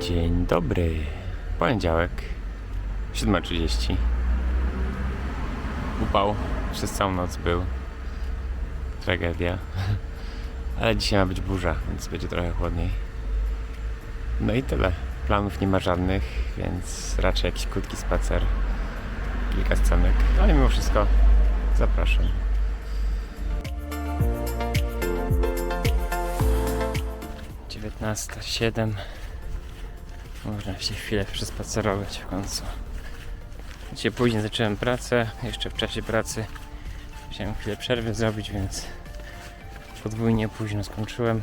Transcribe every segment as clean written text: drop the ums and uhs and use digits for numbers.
Dzień dobry. Poniedziałek, 7:30. Upał przez całą noc był. Tragedia. Ale dzisiaj ma być burza, więc będzie trochę chłodniej. No i tyle. Planów nie ma żadnych, więc raczej jakiś krótki spacer. Kilka scenek, ale mimo wszystko zapraszam. Dziewiętnasta 7. Można się chwilę przespacerować w końcu. Dzisiaj później zacząłem pracę. Jeszcze w czasie pracy musiałem chwilę przerwy zrobić, więc podwójnie późno skończyłem.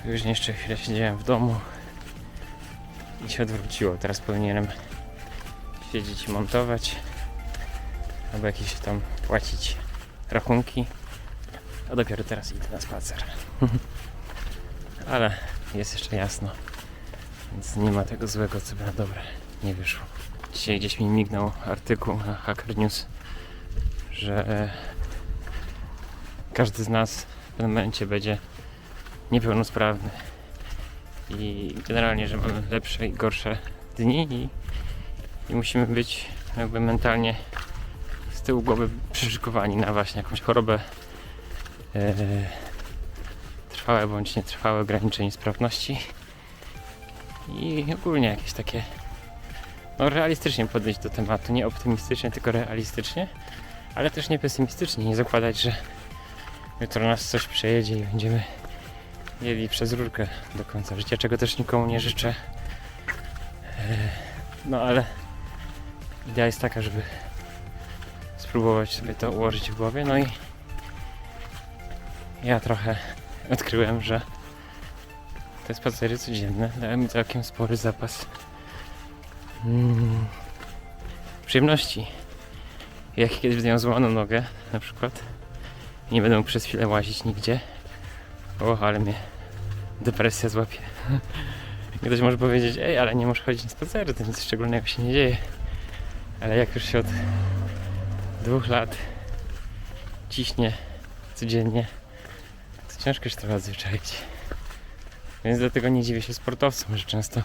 Już jeszcze chwilę siedziałem w domu i się odwróciło. Teraz powinienem siedzieć i montować albo jakieś tam płacić rachunki, a dopiero teraz idę na spacer. Ale jest jeszcze jasno, więc nie ma tego złego, co by na dobre nie wyszło. Dzisiaj gdzieś mi mignął artykuł na Hacker News, że każdy z nas w pewnym momencie będzie niepełnosprawny i generalnie, że mamy lepsze i gorsze dni i musimy być jakby mentalnie z tyłu głowy przyszykowani na właśnie jakąś chorobę, trwałe bądź nietrwałe ograniczenie sprawności i ogólnie jakieś takie realistycznie podejść do tematu, nie optymistycznie, tylko realistycznie, ale też nie pesymistycznie, nie zakładać, że jutro nas coś przejedzie i będziemy jedli przez rurkę do końca życia, czego też nikomu nie życzę. No ale idea jest taka, żeby spróbować sobie to ułożyć w głowie. No i ja trochę odkryłem, że te spacery codzienne dają mi całkiem spory zapas przyjemności. Jak kiedyś będę miał złamaną nogę na przykład i nie będę przez chwilę łazić nigdzie, ale mnie depresja złapie. Ktoś może powiedzieć, ale nie możesz chodzić na spacery, to nic szczególnego się nie dzieje. Ale jak już się od 2 lat ciśnie codziennie, to ciężko się trochę odzwyczaić. Więc dlatego nie dziwię się sportowcom, że często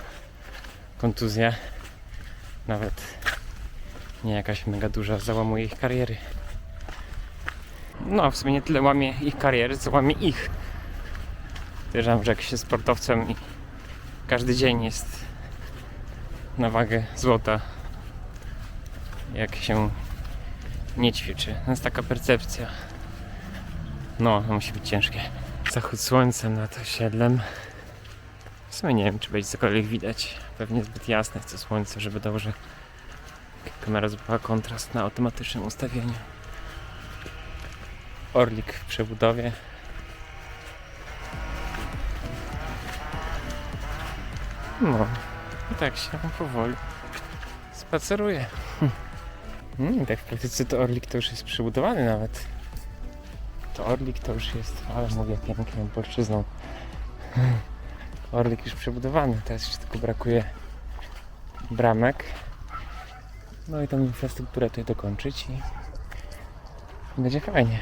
kontuzja, nawet nie jakaś mega duża, załamuje ich kariery. No, w sumie nie tyle łamie ich kariery, co łamie ich. Wierzę, że jak się sportowcem i każdy dzień jest na wagę złota, jak się nie ćwiczy. To jest taka percepcja. No, to musi być ciężkie. Zachód słońca nad osiedlem. W sumie nie wiem, czy będzie cokolwiek widać. Pewnie zbyt jasne jest to słońce, żeby dobrze kamera złapała kontrast na automatycznym ustawieniu. Orlik w przebudowie. No, i tak się powoli spaceruje. Tak w praktyce to Orlik to już jest przebudowany nawet. To Orlik to już jest, ale mówię piękną polszczyzną. Orlik już przebudowany, teraz jeszcze tylko brakuje bramek. No i tą infrastrukturę tutaj dokończyć i będzie fajnie.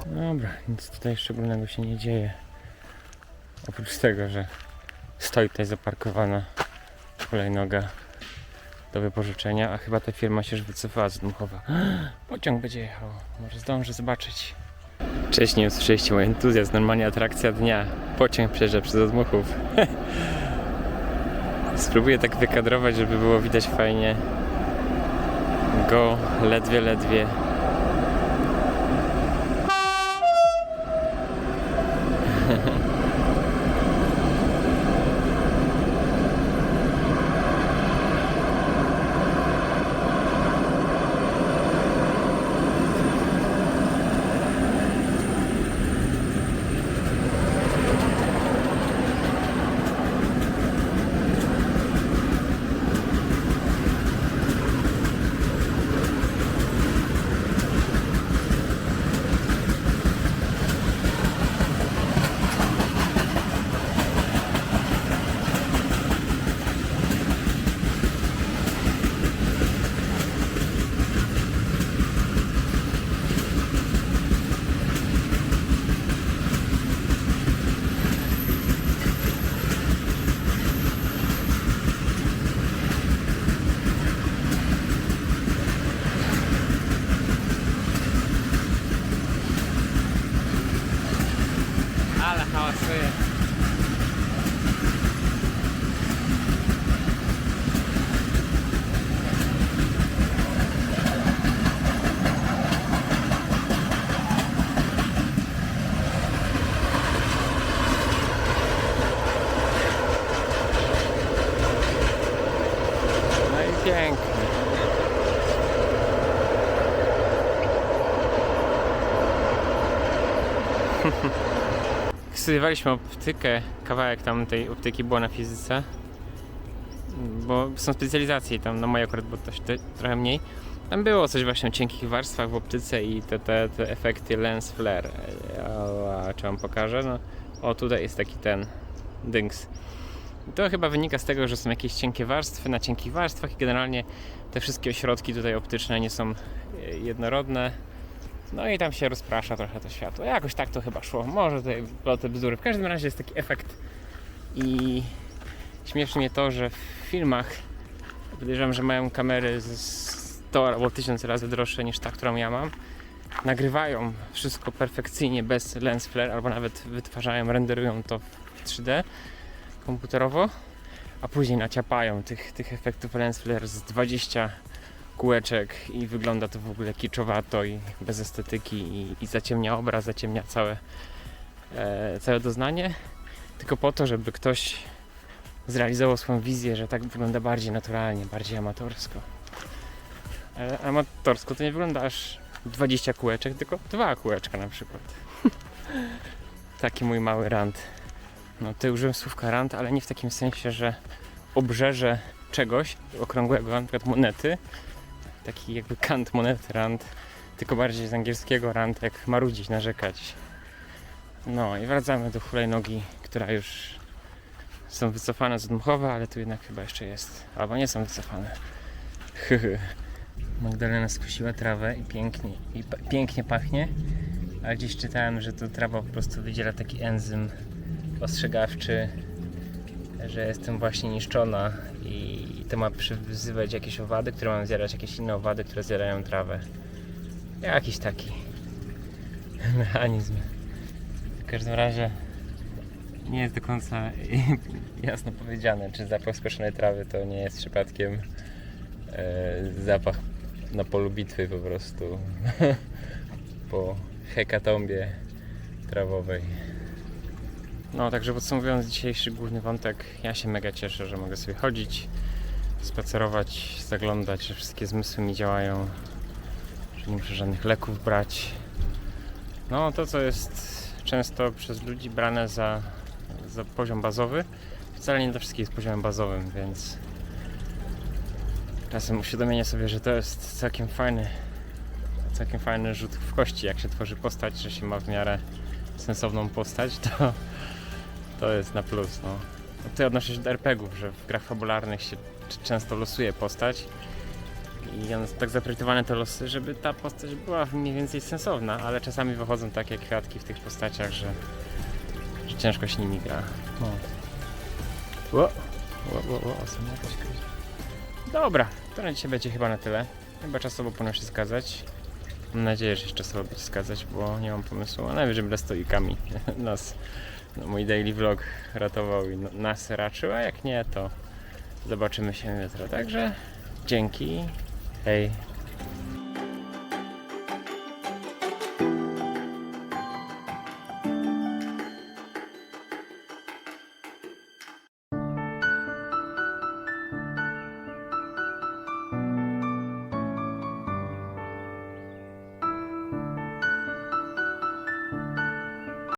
Dobra, nic tutaj szczególnego się nie dzieje. Oprócz tego, że stoi tutaj zaparkowana hulajnoga do wypożyczenia, a chyba ta firma się już wycofała z Dmuchowa. Pociąg będzie jechał, może zdążę zobaczyć. Cześć, nie usłyszeliście mój entuzjazm, normalnie atrakcja dnia. Pociąg przejeżdża przez Dmuchów. Spróbuję tak wykadrować, żeby było widać fajnie go ledwie. Ale hałasuje. No i pięknie. Studiowaliśmy optykę, kawałek tam tej optyki było na fizyce, bo są specjalizacje i tam na mojej akurat było trochę mniej. Tam było coś właśnie o cienkich warstwach w optyce i te efekty lens flare. Czy wam pokażę? No, o, tutaj jest taki ten dynks. I to chyba wynika z tego, że są jakieś cienkie warstwy na cienkich warstwach i generalnie te wszystkie ośrodki tutaj optyczne nie są jednorodne. No i tam się rozprasza trochę to światło. Jakoś tak to chyba szło. Może tutaj te bzdury. W każdym razie jest taki efekt i śmieszy mnie to, że w filmach podejrzewam, że mają kamery z 100 albo 1000 razy droższe niż ta, którą ja mam. Nagrywają wszystko perfekcyjnie bez lens flare albo nawet wytwarzają, renderują to w 3D komputerowo, a później naciapają tych efektów lens flare z 20 kółeczek i wygląda to w ogóle kiczowato i bez estetyki i zaciemnia obraz, zaciemnia całe doznanie, tylko po to, żeby ktoś zrealizował swoją wizję, że tak wygląda bardziej naturalnie, bardziej amatorsko. Ale amatorsko to nie wygląda aż 20 kółeczek, tylko 2 kółeczka na przykład. Taki mój mały rant. No tutaj użyłem słówka rant, ale nie w takim sensie, że obrzeże czegoś okrągłego, na przykład monety, taki jakby kant monety, rant, tylko bardziej z angielskiego rant, jak marudzić, narzekać. No i wracamy do hulajnogi, która już są wycofane z Dmuchowa, ale tu jednak chyba jeszcze jest, albo nie są wycofane. Magdalena skosiła trawę i pięknie pachnie, ale gdzieś czytałem, że to trawa po prostu wydziela taki enzym ostrzegawczy, że jestem właśnie niszczona i to ma przywyzywać jakieś owady, które mają zjadać jakieś inne owady, które zjadają trawę. Jakiś taki mechanizm. W każdym razie nie jest do końca jasno powiedziane, czy zapach skoszonej trawy to nie jest przypadkiem zapach na polu bitwy po prostu po hekatombie trawowej. No, także podsumowując dzisiejszy główny wątek, ja się mega cieszę, że mogę sobie chodzić, spacerować, zaglądać, że wszystkie zmysły mi działają, że nie muszę żadnych leków brać. No, to co jest często przez ludzi brane za poziom bazowy, wcale nie dla wszystkich jest poziomem bazowym, więc czasem uświadomienie sobie, że to jest całkiem fajny rzut w kości, jak się tworzy postać, że się ma w miarę sensowną postać, to jest na plus. No. Tutaj odnoszę się do RPG-ów, że w grach fabularnych się często losuje postać i one są tak zaprojektowane te losy, żeby ta postać była mniej więcej sensowna, ale czasami wychodzą takie kwiatki w tych postaciach, że ciężko się nimi gra. No. Dobra, to na dzisiaj będzie chyba na tyle. Chyba czasowo powinno się zgadzać. Mam nadzieję, że się czasowo będzie zgadzać, bo nie mam pomysłu, a najwyżej będę stoikami mój daily vlog ratował i nas raczył, a jak nie, to zobaczymy się jutro. Także dzięki, hej.